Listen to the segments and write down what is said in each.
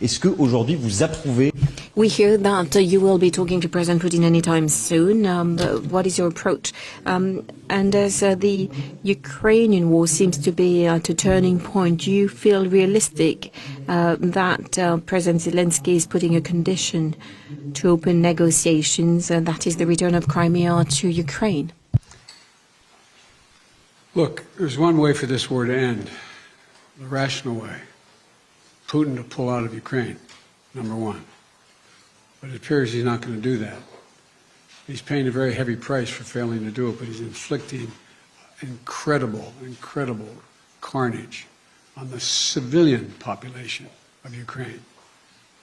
Est-ce qu'aujourd'hui vous approuvez? We hear that you will be talking to President Putin anytime soon. What is your approach? And as the Ukrainian war seems to be at a turning point, do you feel realistic that President Zelensky is putting a condition to open negotiations, and that is the return of Crimea to Ukraine? Look, there's one way for this war to end, the rational way. Putin to pull out of Ukraine, number one. But it appears he's not going to do that. He's paying a very heavy price for failing to do it, but he's inflicting incredible carnage on the civilian population of Ukraine,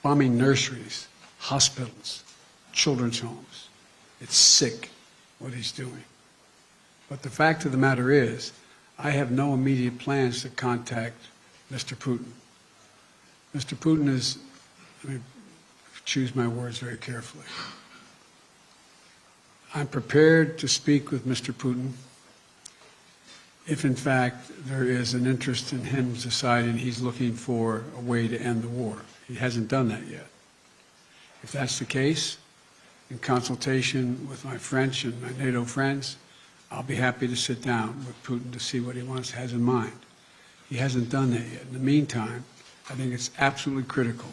bombing nurseries, hospitals, children's homes. It's sick what he's doing. But the fact of the matter is, I have no immediate plans to contact Mr. Putin. Mr. Putin is, let me choose my words very carefully. I'm prepared to speak with Mr. Putin if, in fact, there is an interest in him deciding he's looking for a way to end the war. He hasn't done that yet. If that's the case, in consultation with my French and my NATO friends, I'll be happy to sit down with Putin to see what he has in mind. He hasn't done that yet. In the meantime, I think it's absolutely critical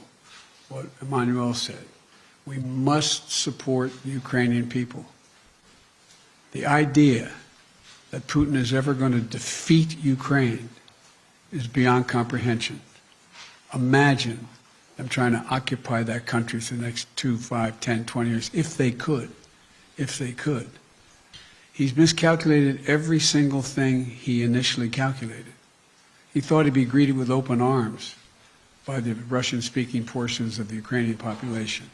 what Emmanuel said. We must support the Ukrainian people. The idea that Putin is ever going to defeat Ukraine is beyond comprehension. Imagine them trying to occupy that country for the next 2, 5, 10, 20 years, if they could. If they could. He's miscalculated every single thing he initially calculated. He thought he'd be greeted with open arms by the Russian-speaking portions of the Ukrainian population.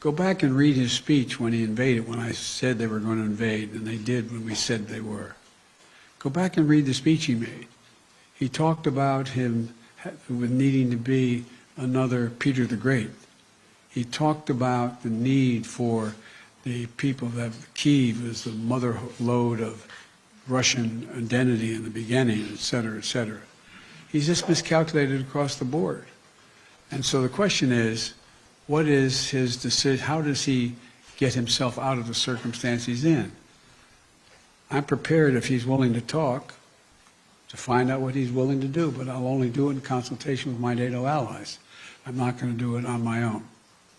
Go back and read his speech when he invaded, when I said they were going to invade, and they did when we said they were. Go back and read the speech he made. He talked about him needing to be another Peter the Great. He talked about the need for the people that Kyiv is the mother lode of Russian identity in the beginning, et cetera, et cetera. He's just miscalculated across the board. And so the question is, what is his decision? How does he get himself out of the circumstance he's in? I'm prepared, if he's willing to talk, to find out what he's willing to do, but I'll only do it in consultation with my NATO allies. I'm not going to do it on my own.